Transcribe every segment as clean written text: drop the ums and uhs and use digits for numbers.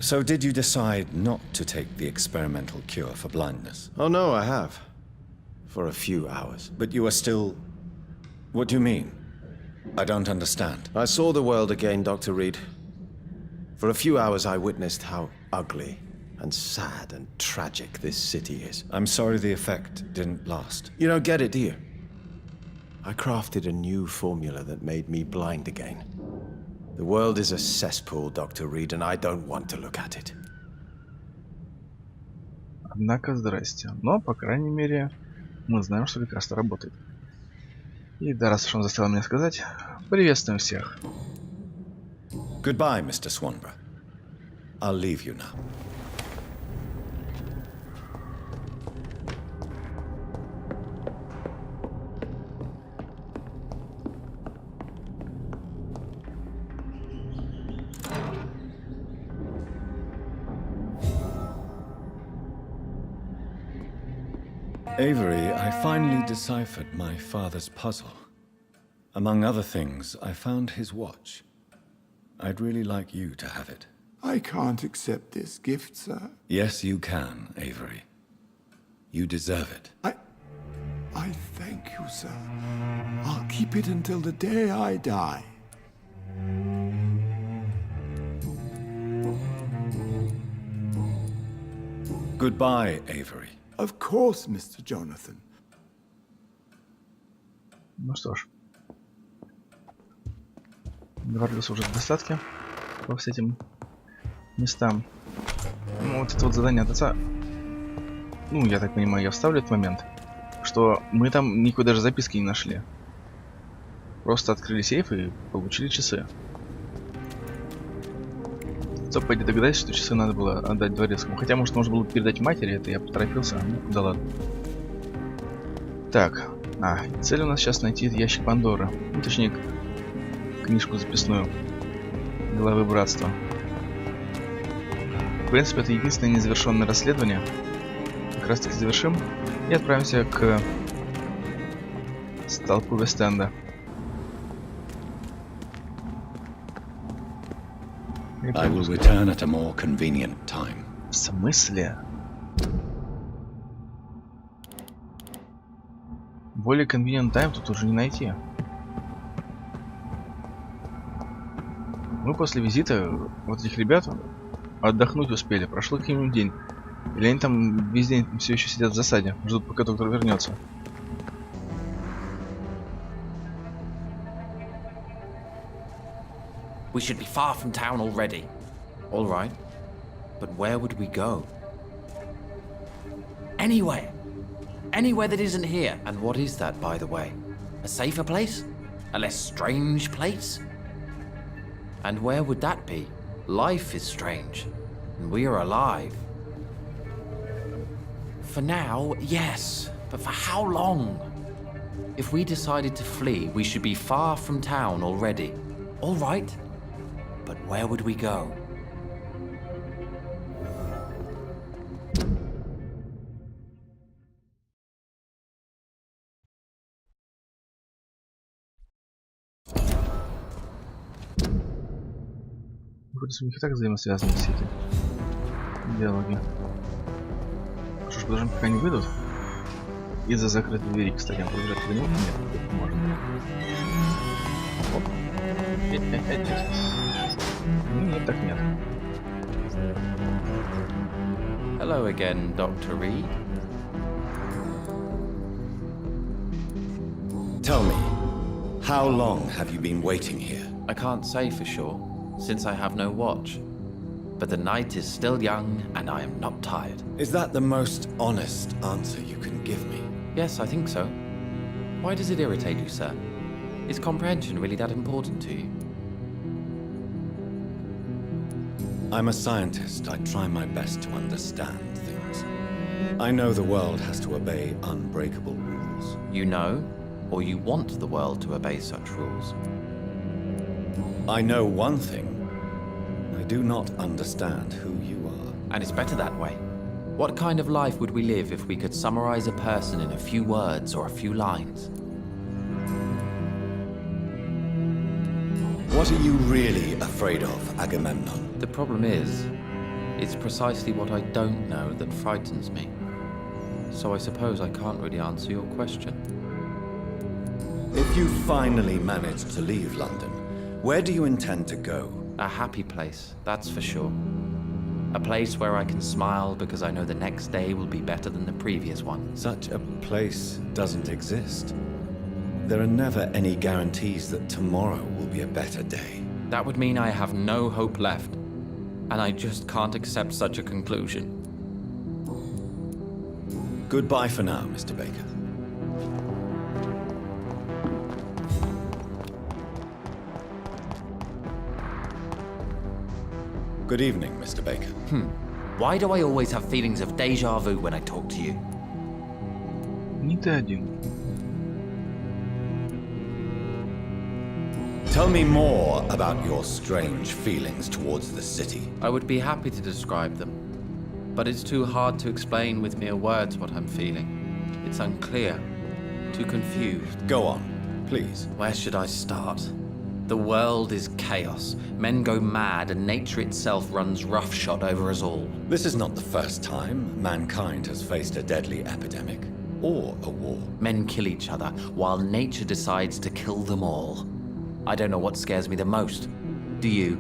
So did you decide not to take the experimental cure for blindness? Oh no, I have. For a few hours. But you are still... What do you mean? I don't understand. I saw the world again, Dr. Reed. For a few hours I witnessed how ugly and sad and tragic this city is. I'm sorry the effect didn't last. You don't get it, do you? I crafted a new formula that made me blind again. The world is a cesspool, Dr. Reed, and I don't want to look at it. Однако, здрасте. Но, по крайней мере, мы знаем, что лекарство работает. И да, раз уж он заставил меня сказать, приветствуем всех. Goodbye, Mr. Swanborough. I'll leave you now. Avery, I finally deciphered my father's puzzle. Among other things, I found his watch. I'd really like you to have it. I can't accept this gift, sir. Yes, you can, Avery. You deserve it. I thank you, sir. I'll keep it until the day I die. Goodbye, Avery. Of course, Mr. Jonathan. Ну что ж. Двигался уже в достатке по всем этим местам. Ну, вот это вот задание от отца. Ну, я так понимаю, я вставлю этот момент, что мы там никакой даже записки не нашли. Просто открыли сейф и получили часы. Стоп, пойди догадайся, что часы надо было отдать дворецкому. Хотя, может, можно было передать матери, это я поторопился. Ну, да ладно. Так, цель у нас сейчас найти ящик Пандоры. Ну, точнее, книжку записную главы братства. В принципе, это единственное незавершенное расследование. Как раз таки завершим и отправимся к столпу Вест-Энда. I will return at a more convenient time. В смысле? Более convenient time тут уже не найти. Мы после визита вот этих ребят отдохнуть успели. Прошло какой-нибудь день. Или они там весь день все еще сидят в засаде, ждут, пока доктор вернется. We should be far from town already. All right, but where would we go? Anywhere. Anywhere that isn't here. And what is that, by the way? A safer place? A less strange place? And where would that be? Life is strange, and we are alive. For now, yes, but for how long? If we decided to flee, we should be far from town already. All right. But where would we go? Вроде у них и так взаимосвязаны все эти диалоги. Что ж, подождем, пока они выйдут. Из-за закрытой двери, кстати, пробежать по нему? Нет, можно. Оп. Нет. Нет, так нет. Hello again, Dr. Reed. Tell me, how long have you been waiting here? I can't say for sure, since I have no watch. But the night is still young, and I am not tired. Is that the most honest answer you can give me? Yes, I think so. Why does it irritate you, sir? Is comprehension really that important to you? I'm a scientist. I try my best to understand things. I know the world has to obey unbreakable rules. You know, or you want the world to obey such rules? I know one thing. I do not understand who you are. And it's better that way. What kind of life would we live if we could summarize a person in a few words or a few lines? What are you really afraid of, Agamemnon? The problem is, It's precisely what I don't know that frightens me. So I suppose I can't really answer your question. If you finally manage to leave London, where do you intend to go? A happy place, that's for sure. A place where I can smile because I know the next day will be better than the previous one. Such a place doesn't exist. There are never any guarantees that tomorrow will be a better day. That would mean I have no hope left, and I just can't accept such a conclusion. Goodbye for now, Mr. Baker. Good evening, Mr. Baker. Why do I always have feelings of deja vu when I talk to you? Не ты один. Tell me more about your strange feelings towards the city. I would be happy to describe them, but it's too hard to explain with mere words what I'm feeling. It's unclear, too confused. Go on, please. Where should I start? The world is chaos. Men go mad, and nature itself runs roughshod over us all. This is not the first time mankind has faced a deadly epidemic or a war. Men kill each other, while nature decides to kill them all. I don't know what scares me the most. Do you?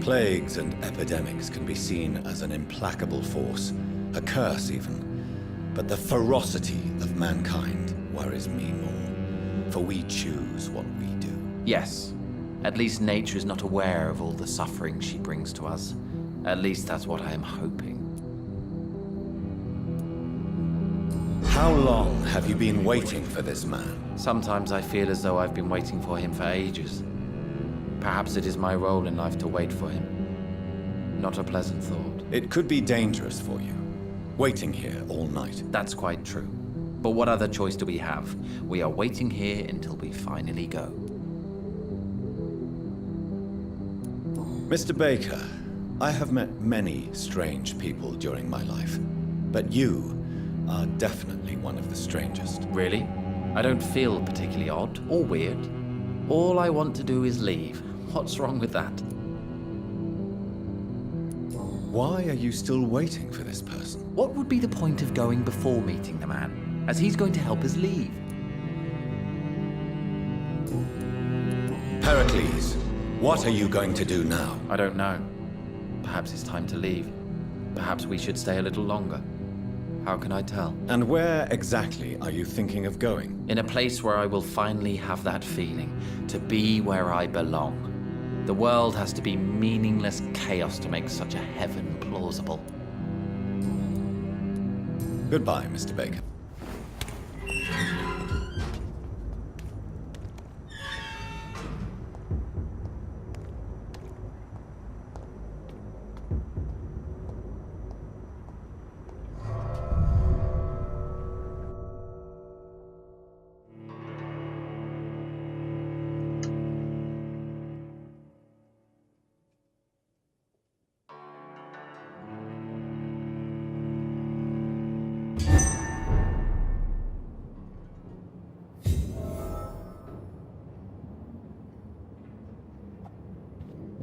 Plagues and epidemics can be seen as an implacable force, a curse even. But the ferocity of mankind worries me more, for we choose what we do. Yes. At least nature is not aware of all the suffering she brings to us. At least that's what I am hoping. How long have you been waiting for this man? Sometimes I feel as though I've been waiting for him for ages. Perhaps it is my role in life to wait for him. Not a pleasant thought. It could be dangerous for you, waiting here all night. That's quite true. But what other choice do we have? We are waiting here until we finally go. Mr. Baker, I have met many strange people during my life, but you are definitely one of the strangest. Really? I don't feel particularly odd or weird. All I want to do is leave. What's wrong with that? Why are you still waiting for this person? What would be the point of going before meeting the man, as he's going to help us leave? Pericles, what are you going to do now? I don't know. Perhaps it's time to leave. Perhaps we should stay a little longer. How can I tell? And where exactly are you thinking of going? In a place where I will finally have that feeling, to be where I belong. The world has to be meaningless chaos to make such a heaven plausible. Goodbye, Mr. Baker.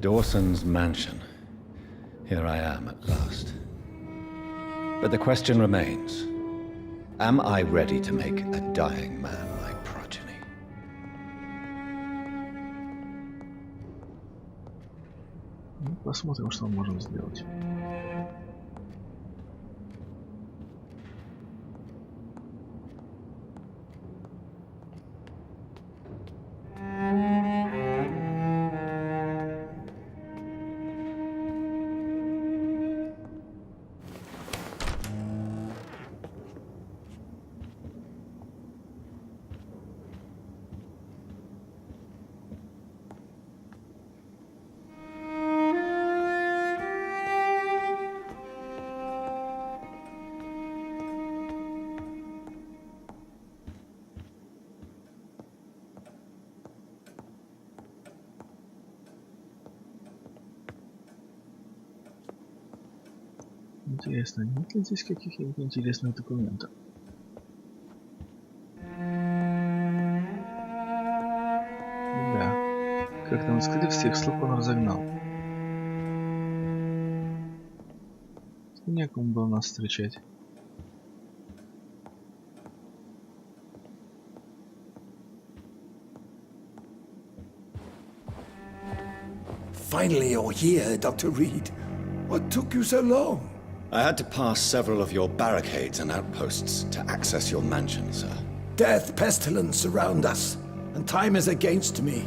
Dawson's mansion. Here I am at last. But the question remains, am I ready to make a dying man my progeny? Ну, посмотрим, что мы можем сделать. Интересно, нет ли здесь каких-нибудь интересных документов? Да. Как там скорее всех слуг он разогнал. Некому было нас встречать. Finally, you're here, Dr. Reed. What took you so long? I had to pass several of your barricades and outposts to access your mansion, sir. Death, pestilence surround us, and time is against me.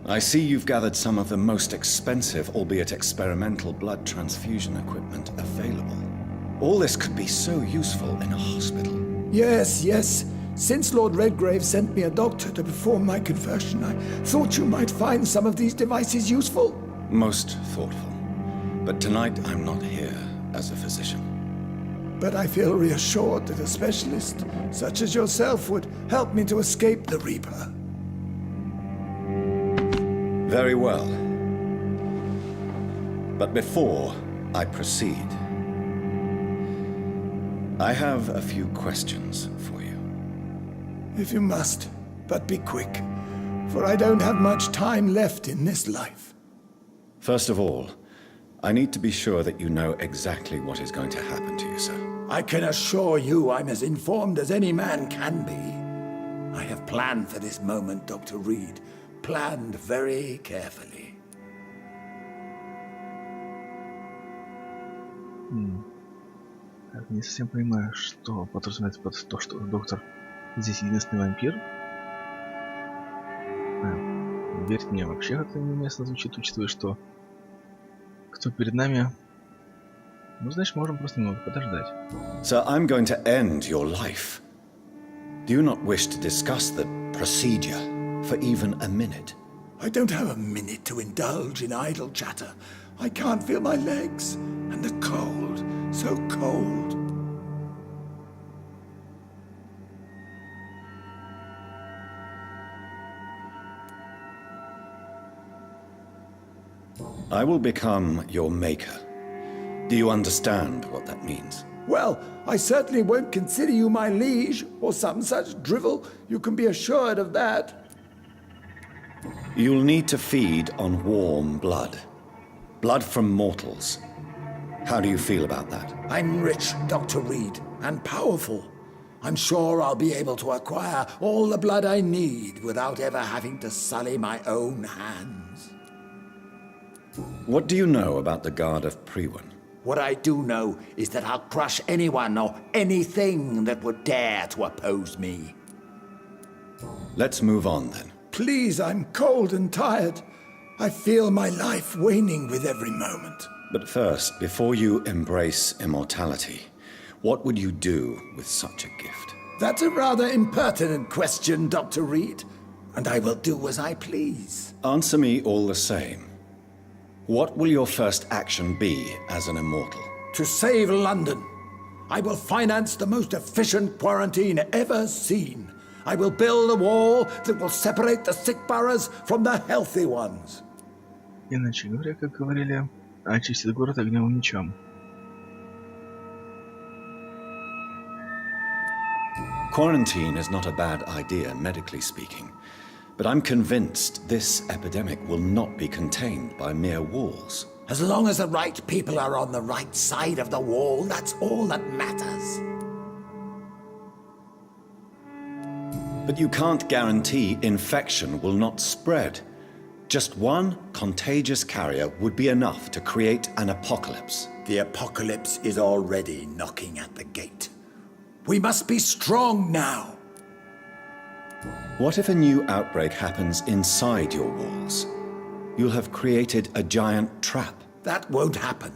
I see you've gathered some of the most expensive, albeit experimental, blood transfusion equipment available. All this could be so useful in a hospital. Yes, yes. Since Lord Redgrave sent me a doctor to perform my conversion, I thought you might find some of these devices useful. Most thoughtful. But tonight I'm not here as a physician. But I feel reassured that a specialist such as yourself would help me to escape the Reaper. Very well. But before I proceed, I have a few questions for you. If you must, but be quick, for I don't have much time left in this life. First of all, I need to be sure that you know exactly what is going to happen to you, sir. I can assure you I'm as informed as any man can be. I have planned for this moment, Dr. Reed. Planned very carefully. Так, не совсем понимаю, что подразумевается под то, что доктор здесь единственный вампир. Верить мне вообще как-то неуместно звучит, учитывая, что кто перед нами. Ну, значит, можем просто немного подождать. Sir, I'm going to end your life. Do you not wish to discuss the procedure for even a minute? I don't have a minute to indulge in idle chatter. I can't feel my legs, and the cold, so cold. I will become your maker. Do you understand what that means? Well, I certainly won't consider you my liege, or some such drivel. You can be assured of that. You'll need to feed on warm blood. Blood from mortals. How do you feel about that? I'm rich, Dr. Reed, and powerful. I'm sure I'll be able to acquire all the blood I need without ever having to sully my own hands. What do you know about the Guard of Priwen? What I do know is that I'll crush anyone or anything that would dare to oppose me. Let's move on then. Please, I'm cold and tired. I feel my life waning with every moment. But first, before you embrace immortality, what would you do with such a gift? That's a rather impertinent question, Dr. Reed, and I will do as I please. Answer me all the same. What will your first action be as an immortal? To save London, I will finance the most efficient quarantine ever seen. I will build a wall that will separate the sick boroughs from the healthy ones. Иначе говоря, как говорили, очистит город огнем и мечом. Quarantine is not a bad idea, medically speaking. But I'm convinced this epidemic will not be contained by mere walls. As long as the right people are on the right side of the wall, that's all that matters. But you can't guarantee infection will not spread. Just one contagious carrier would be enough to create an apocalypse. The apocalypse is already knocking at the gate. We must be strong now. What if a new outbreak happens inside your walls? You'll have created a giant trap. That won't happen.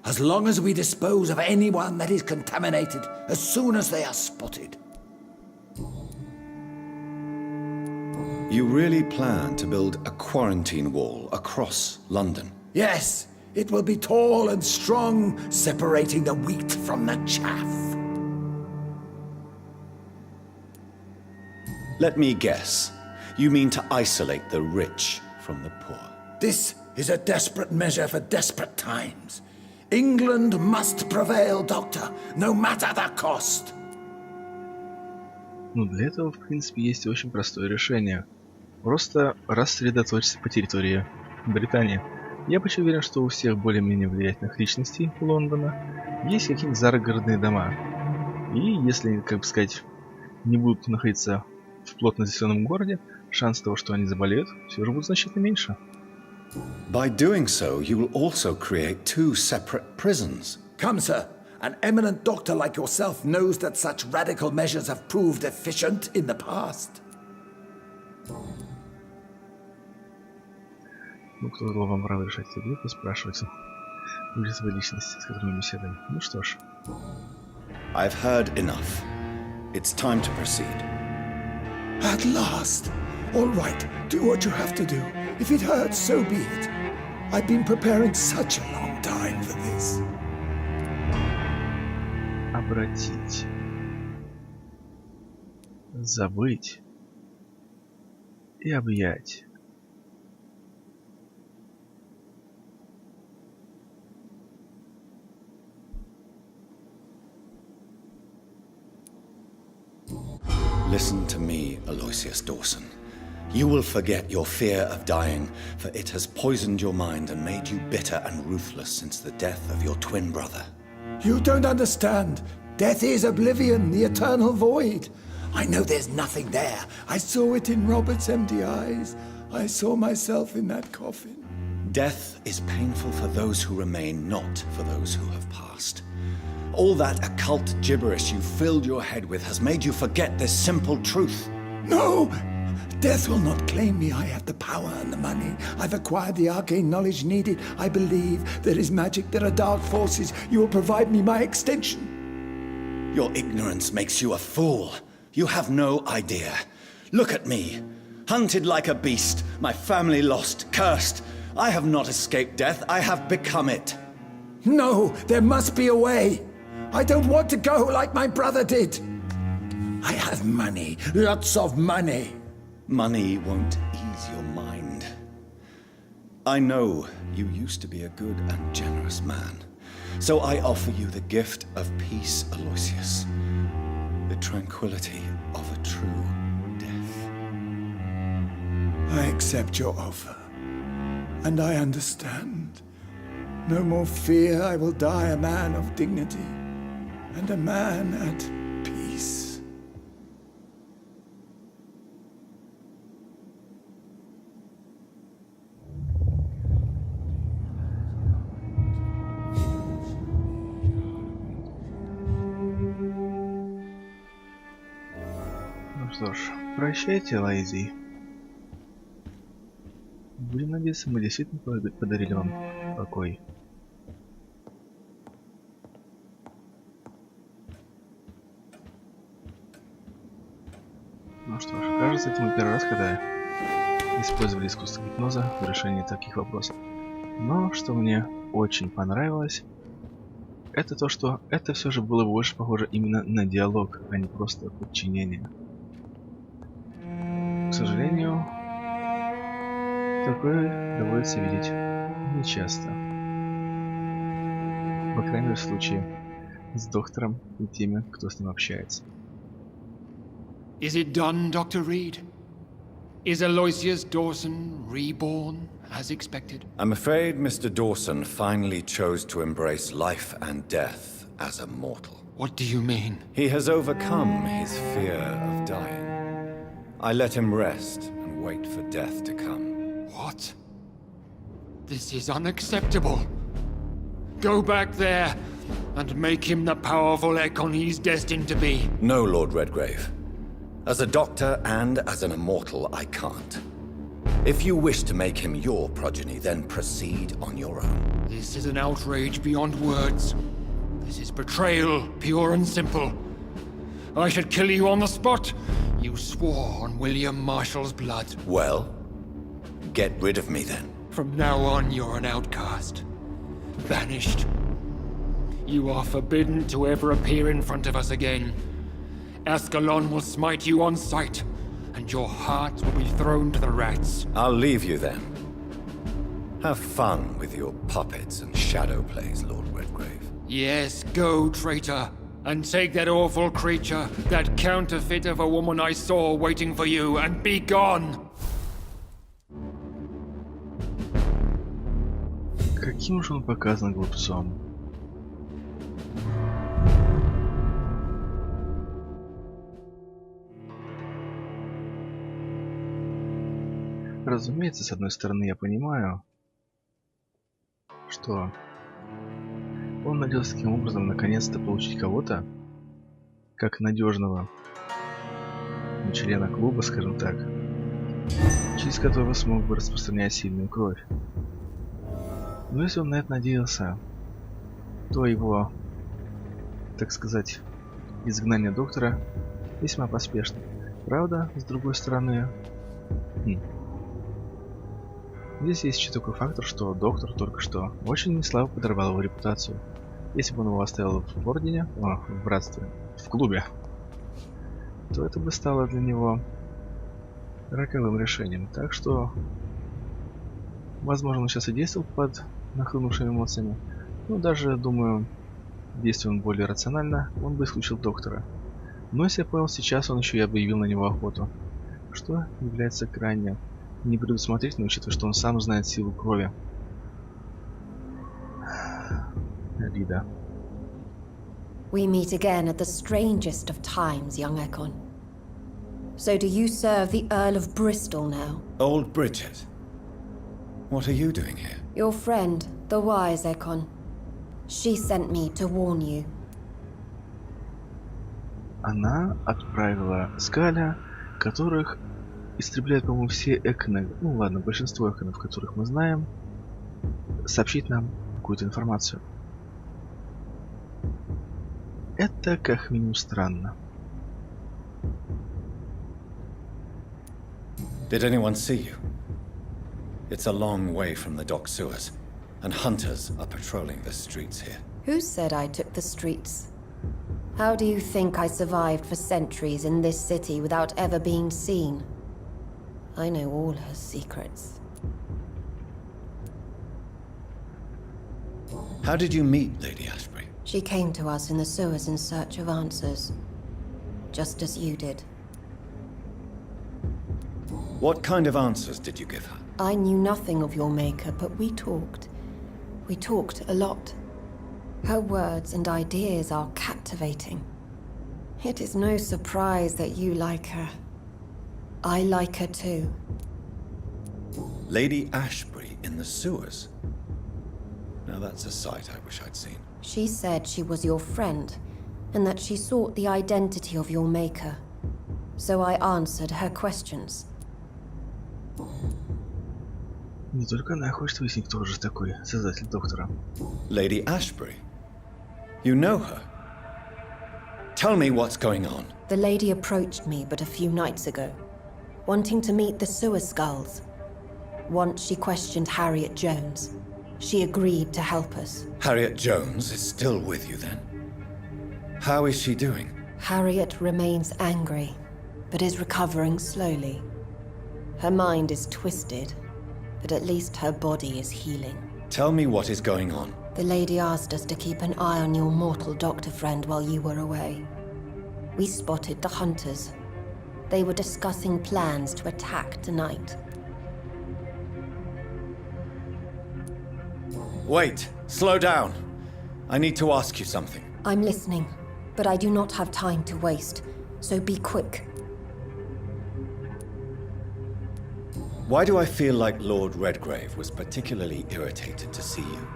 As long as we dispose of anyone that is contaminated as soon as they are spotted. You really plan to build a quarantine wall across London? Yes, it will be tall and strong, separating the wheat from the chaff. Let me guess. You mean to isolate the rich from the poor? This is a desperate measure for desperate times. England must prevail, Doctor, no matter the cost. Ну, для этого, в принципе, есть очень простое решение. просто рассредоточиться по территории Британии. Я почти уверен, что у всех более-менее влиятельных личностей Лондона есть какие-нибудь загородные дома. И если, как бы сказать, не будут находиться в плотно заселенном городе, шанс того, что они заболеют, все же будет значительно меньше. By doing so, you will also create two separate prisons. Come, sir. An eminent doctor like yourself knows that such radical measures have proved efficient in the past. Ну, кто дал вам право решать эти группы, спрашивается. Вы же свои личности, с которыми беседуем. Ну что ж. I've heard enough. It's time to proceed. At last. All right, do what you have to do. If it hurts, so be it. I've been preparing such a long time for this. Обратить. Забыть. И объять. Listen to me, Aloysius Dawson. You will forget your fear of dying, for it has poisoned your mind and made you bitter and ruthless since the death of your twin brother. You don't understand. Death is oblivion, the eternal void. I know there's nothing there. I saw it in Robert's empty eyes. I saw myself in that coffin. Death is painful for those who remain, not for those who have passed. All that occult gibberish you filled your head with has made you forget this simple truth. No! Death will not claim me. I have the power and the money. I've acquired the arcane knowledge needed. I believe there is magic, there are dark forces. You will provide me my extension. Your ignorance makes you a fool. You have no idea. Look at me. Hunted like a beast, my family lost, cursed. I have not escaped death, I have become it. No, there must be a way. I don't want to go like my brother did. I have money, lots of money. Money won't ease your mind. I know you used to be a good and generous man. So I offer you the gift of peace, Aloysius. The tranquility of a true death. I accept your offer. And I understand. No more fear, I will die a man of dignity. And a man at peace. Ну что ж, прощайте, Лайзи. Будем надеяться, мы действительно подарили вам покой. Ну что ж, кажется, это мой первый раз, когда использовали искусство гипноза в решении таких вопросов. Но что мне очень понравилось, это то, что это все же было больше похоже именно на диалог, а не просто подчинение. К сожалению, такое доводится видеть нечасто. По крайней мере, в случае с доктором и теми, кто с ним общается. Is it done, Dr. Reed? Is Aloysius Dawson reborn, as expected? I'm afraid Mr. Dawson finally chose to embrace life and death as a mortal. What do you mean? He has overcome his fear of dying. I let him rest and wait for death to come. What? This is unacceptable. Go back there and make him the powerful Ekon he's destined to be. No, Lord Redgrave. As a doctor and as an immortal, I can't. If you wish to make him your progeny, then proceed on your own. This is an outrage beyond words. This is betrayal, pure and simple. I should kill you on the spot. You swore on William Marshall's blood. Well, get rid of me then. From now on, you're an outcast. Banished. You are forbidden to ever appear in front of us again. Ascalon will smite you on sight, and your heart will be thrown to the rats. I'll leave you then. Have fun with your puppets and shadow plays, Lord Redgrave. Yes, go, traitor, and take that awful creature, that counterfeit of a woman I saw waiting for you, and be gone! Каким же он показан глупцом. Разумеется, с одной стороны, я понимаю, что он надеялся таким образом наконец-то получить кого-то, как надежного члена клуба, скажем так, через которого смог бы распространять сильную кровь. Но если он на это надеялся, то его, так сказать, изгнание доктора весьма поспешно. Правда, с другой стороны, здесь есть еще такой фактор, что доктор только что очень неслабо подорвал его репутацию. Если бы он его оставил в ордене, в братстве, в клубе, то это бы стало для него роковым решением. Так что, возможно, он сейчас и действовал под нахлынувшими эмоциями. Но даже, думаю, действуя он более рационально, он бы исключил доктора. Но если я понял, сейчас он еще и объявил на него охоту, что является крайне непредусмотрительно, учитывая, что он сам знает силу крови. Обида. We meet again at the strangest of times, young Ekon. So do you serve the Earl of Bristol now? Old Bridget. What are you doing here? Your friend, the wise Ekon. She sent me to warn you. Она отправила Скаля, которых истребляют, по-моему, все Эконы, ну ладно, большинство Эконов, которых мы знаем, сообщить нам какую-то информацию. Это как минимум странно. Did anyone see you? It's a long way from the dock sewers, and hunters are patrolling the streets here. Who said I took the streets? How do you think I survived for centuries in this city without ever being seen? I know all her secrets. How did you meet Lady Ashbury? She came to us in the sewers in search of answers. Just as you did. What kind of answers did you give her? I knew nothing of your maker, but we talked. We talked a lot. Her words and ideas are captivating. It is no surprise that you like her. I like her too. Lady Ashbury in the sewers? Now that's a sight I wish I'd seen. She said she was your friend, and that she sought the identity of your maker. So I answered her questions. Не только она хочет выяснить, кто же такой создатель доктора. Lady Ashbury? You know her? Tell me what's going on. The lady approached me but a few nights ago, wanting to meet the sewer skulls. Once she questioned Harriet Jones. She agreed to help us. Harriet Jones is still with you then? How is she doing? Harriet remains angry, but is recovering slowly. Her mind is twisted, but at least her body is healing. Tell me what is going on. The lady asked us to keep an eye on your mortal doctor friend while you were away. We spotted the hunters. They were discussing plans to attack tonight. Wait, slow down. I need to ask you something. I'm listening, but I do not have time to waste, so be quick. Why do I feel like Lord Redgrave was particularly irritated to see you?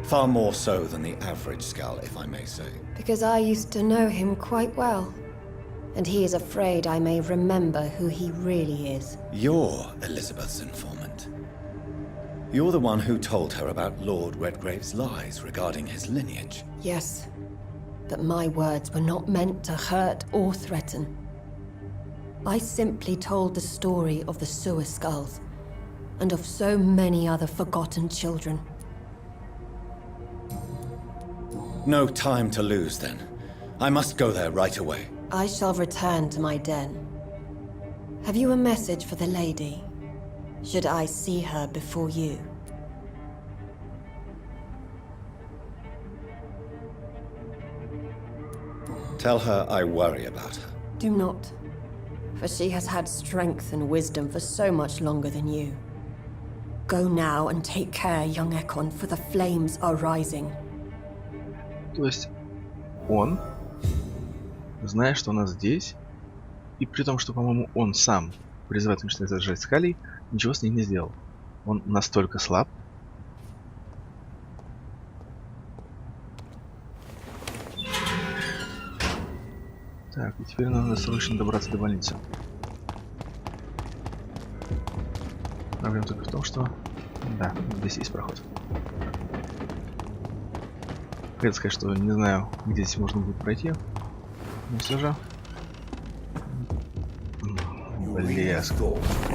Far more so than the average Skull, if I may say. Because I used to know him quite well, and he is afraid I may remember who he really is. You're Elizabeth's informant. You're the one who told her about Lord Redgrave's lies regarding his lineage. Yes, but my words were not meant to hurt or threaten. I simply told the story of the sewer skulls, and of so many other forgotten children. No time to lose, then. I must go there right away. I shall return to my den. Have you a message for the lady? Should I see her before you? Tell her I worry about her. Do not, for she has had strength and wisdom for so much longer than you. Go now and take care, young Ekon, for the flames are rising. То есть он, зная, что она здесь, и при том, что, по-моему, он сам призывает начинать зажигать скалей, ничего с ней не сделал. Он настолько слаб. Так, и теперь надо срочно добраться до больницы. Проблема только в том, что... Да, здесь есть проход. Хотел сказать, что не знаю, где здесь можно будет пройти. Но все же... Блеск.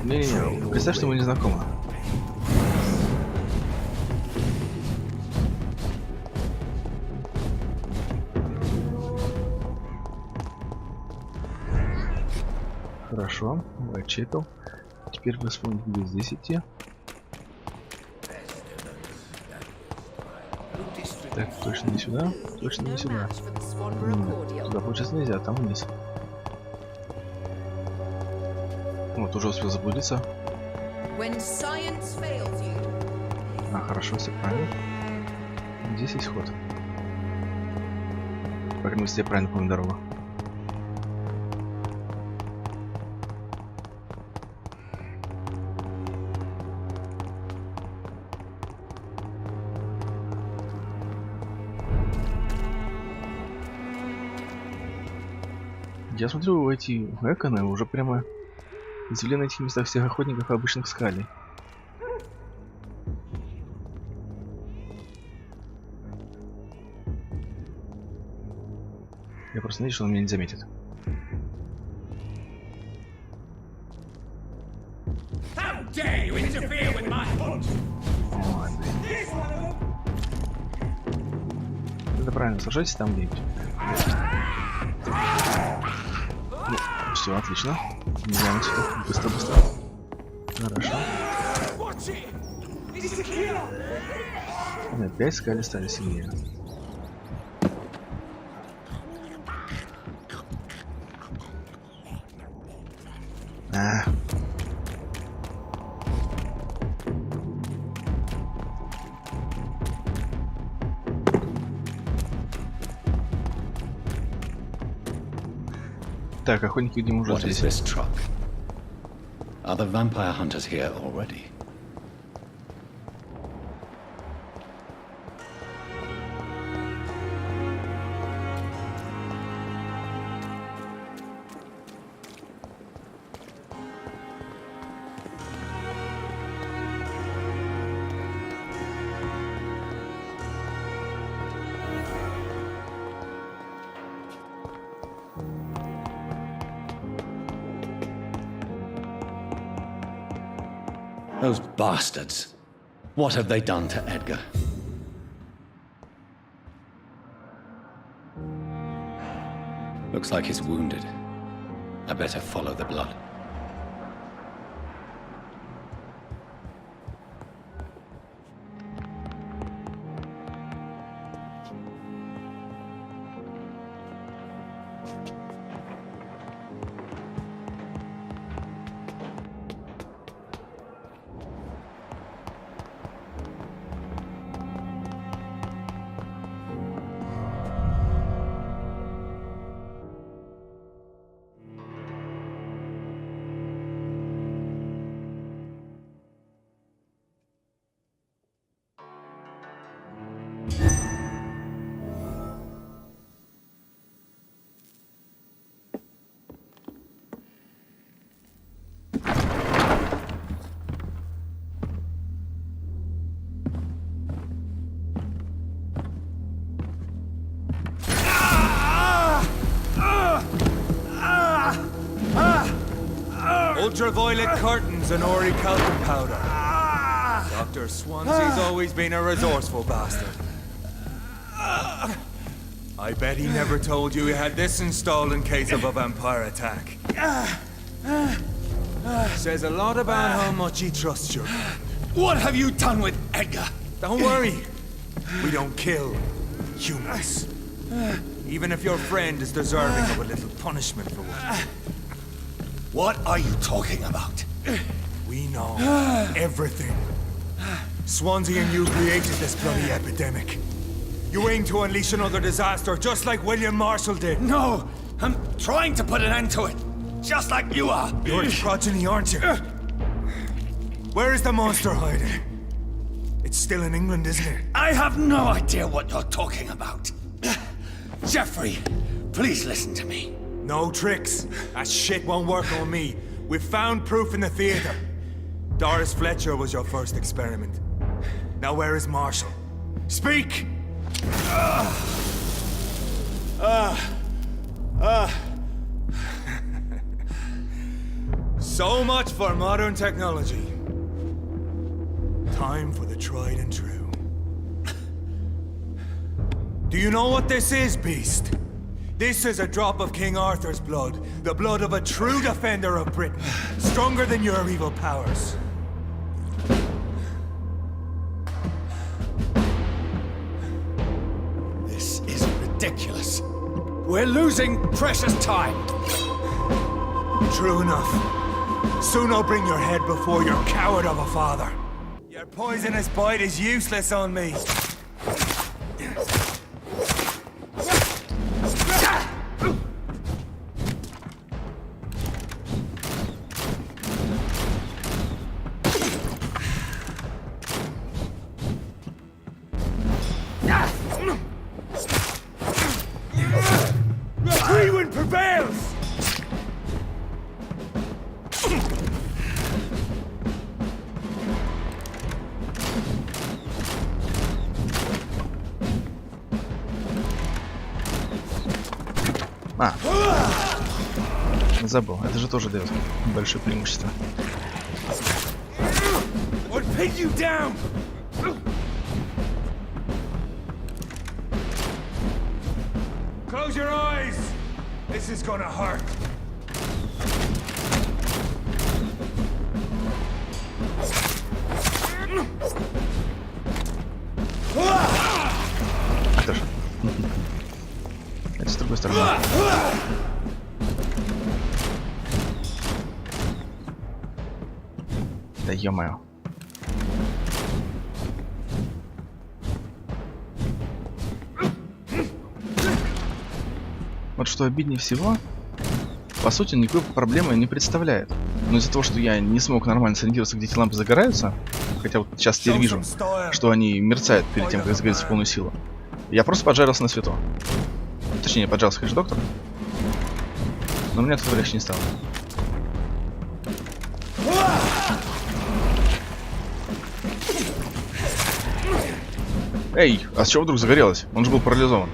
Не-не-не, представь, что мы не знакомы. Хорошо, чекал. Теперь вы вспомните, где здесь идти. Так, точно не сюда, точно не сюда. Туда, получается, нельзя, там вниз. Вот, уже успел заблудиться. А, хорошо, все правильно. Здесь есть ход. По крайней мере, я правильно помню дорогу. Я смотрю, эти эконы уже прямо извели на этих местах всех охотников и обычных скалей. Я просто надеюсь, что он меня не заметит. Это правильно, сажайтесь там где-нибудь. Все, отлично. Не знаю, быстро. Хорошо. И опять скали стали сильнее. Так, охотники, видимо, уже здесь. What is this truck? Are the vampire hunters here already? Those bastards. What have they done to Edgar? Looks like he's wounded. I better follow the blood. Ultraviolet curtains and orichalcum powder. Dr. Swansea's always been a resourceful bastard. I bet he never told you he had this installed in case of a vampire attack. Says a lot about how much he trusts you. What have you done with Edgar? Don't worry. We don't kill humans. Even if your friend is deserving of a little punishment for one. What are you talking about? We know everything. Swansea and you created this bloody epidemic. You aim to unleash another disaster, just like William Marshall did. No, I'm trying to put an end to it, just like you are. You're a progeny, aren't you? Where is the monster hiding? It's still in England, isn't it? I have no idea what you're talking about. Jeffrey, please listen to me. No tricks. That shit won't work on me. We've found proof in the theater. Doris Fletcher was your first experiment. Now where is Marshall? Speak! So much for modern technology. Time for the tried and true. Do you know what this is, Beast? This is a drop of King Arthur's blood. The blood of a true defender of Britain. Stronger than your evil powers. This is ridiculous. We're losing precious time. True enough. Soon I'll bring your head before your coward of a father. Your poisonous bite is useless on me. Freewind prevails! Забыл. Это же тоже дает большое преимущество. Or pin you down! Close your eyes! This is gonna hurt. Это же. Это с другой стороны. Да ё-моё. Вот что обиднее всего, по сути, никакой проблемы не представляет. Но из-за того, что я не смог нормально сориентироваться, где эти лампы загораются, хотя вот сейчас теперь вижу, что они мерцают перед тем, как загорится в полную силу, я просто поджарился на свету. Точнее, поджарился, конечно, доктор. Но мне от этого легче не стало. Эй, а с чего вдруг загорелось? Он же был парализован.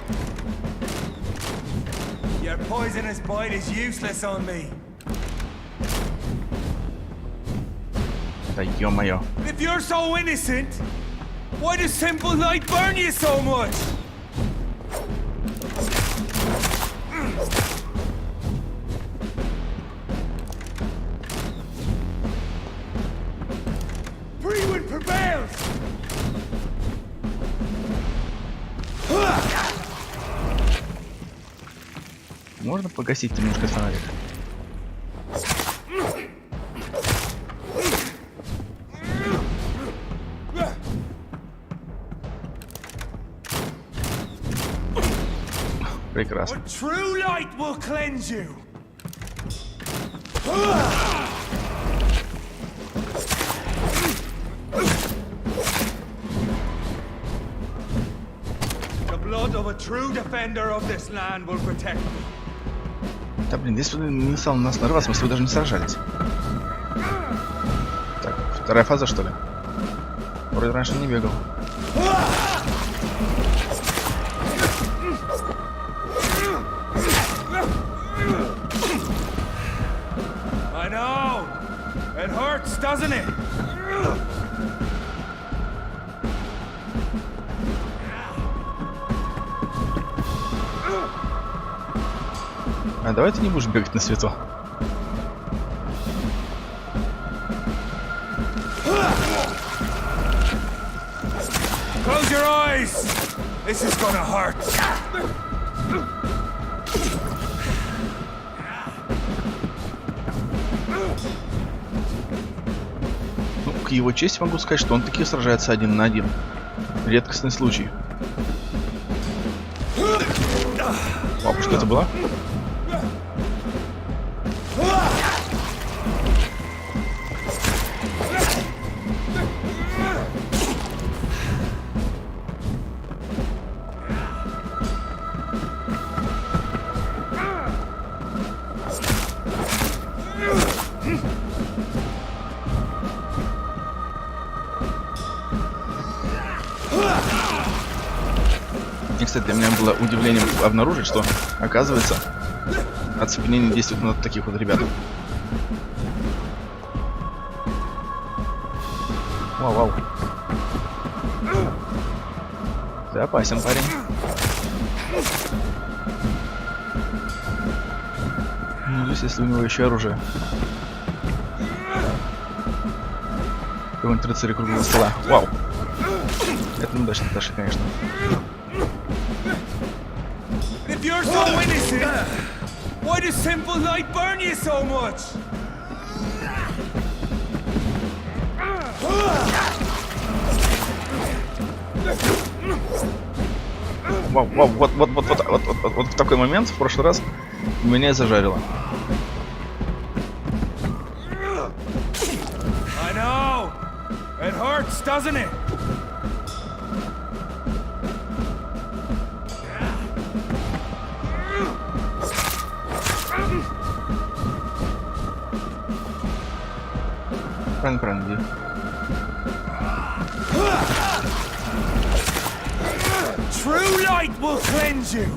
Да ё-моё. If you're so innocent, why does simple light burn you so much? Freewind prevails! Можно погасить немножко фонарик? Прекрасно. But true light will cleanse you. The blood of a true defender of this land will protect me. Да блин, здесь не стал на нас нарваться, мы с тобой даже не сражались. Так, вторая фаза, что ли? Вроде раньше не бегал. I know. It hurts, doesn't it? А давай ты не будешь бегать на свету. Close your eyes. This is gonna hurt. Ну, к к его чести могу сказать, что он таки сражается 1 на 1. Редкостный случай. Папа, что это было? И, кстати, для меня было удивлением обнаружить, что, оказывается, оцепенение действует на таких вот ребят. Вау-вау. Ты опасен, парень. Ну, здесь, если у него еще оружие. Какой-нибудь рыцарь круглого стола. Вау. Это неудачно, Таша, конечно. If you're so innocent, why does simple light burn you so much? Вау, вау, вот в такой момент в прошлый раз меня и зажарило. I know. It hurts, doesn't it? Правильно, иди. True light will cleanse you.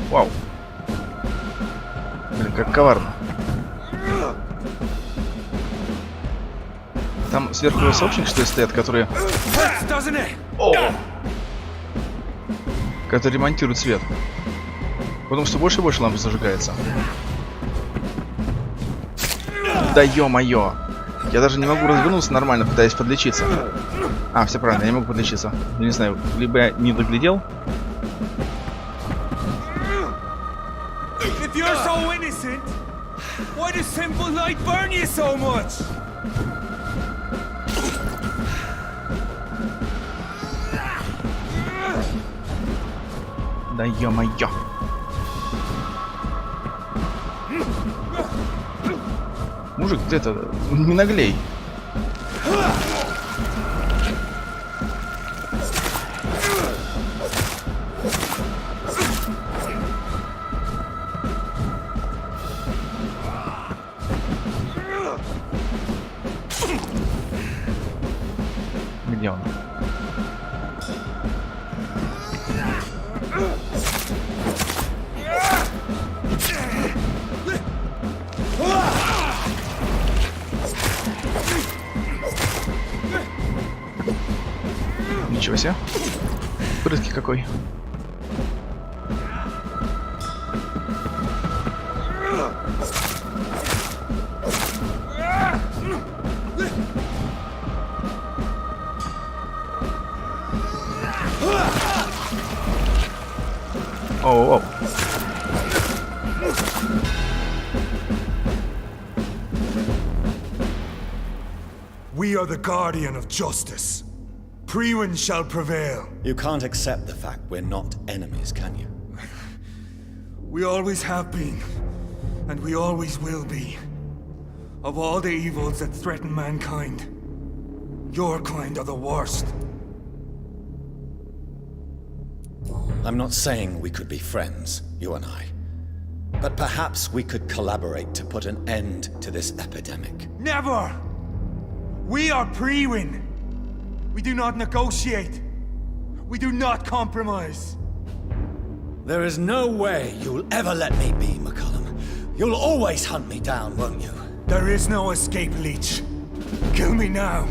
Вау. Блин, как коварно. Там сверху его сообщники, что ли, стоят, которые... О! Которые ремонтируют свет. Потому что больше и больше ламп зажигается. Да ё-моё! Я даже не могу развернуться нормально, пытаясь подлечиться. А, все правильно, я не могу подлечиться. Я не знаю, либо я не доглядел. If you're so innocent, why does simple light burn you so much? Да ё-моё! Мужик, ты это, не наглей. Где он? Ничего себе. Прыткий какой. Оу-оу. We are the guardian of justice. Priwen shall prevail. You can't accept the fact we're not enemies, can you? We always have been, and we always will be. Of all the evils that threaten mankind, your kind are the worst. I'm not saying we could be friends, you and I. But perhaps we could collaborate to put an end to this epidemic. Never! We are Priwen. We do not negotiate. We do not compromise. There is no way you'll ever let me be, McCullum. You'll always hunt me down, won't you? There is no escape, Leech. Kill me now.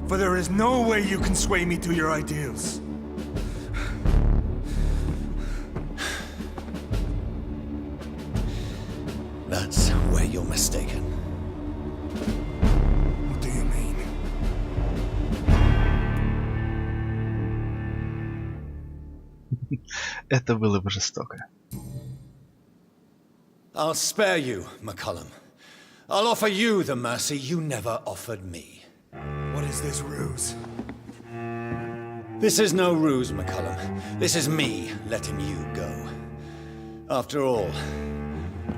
For there is no way you can sway me to your ideals. That's where you're mistaken. What do you mean? Это было бы жестоко. I'll spare you, McCullum. I'll offer you the mercy you never offered me. What is this ruse? This is no ruse, McCullum. This is me letting you go. After all,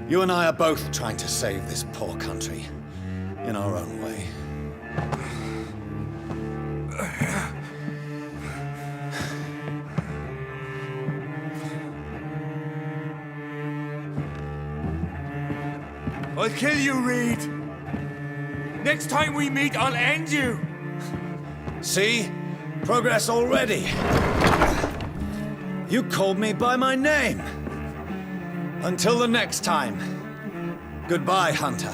you and I are both trying to save this poor country in our own way. I'll kill you, Reed! Next time we meet, I'll end you! See? Progress already. You called me by my name. Until the next time. Goodbye, Hunter.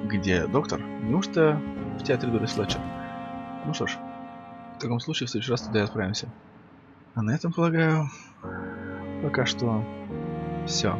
Где доктор? Неужто в театре Дорис Флетчер? Ну что ж, в таком случае в следующий раз туда и отправимся. А на этом, полагаю, пока что все.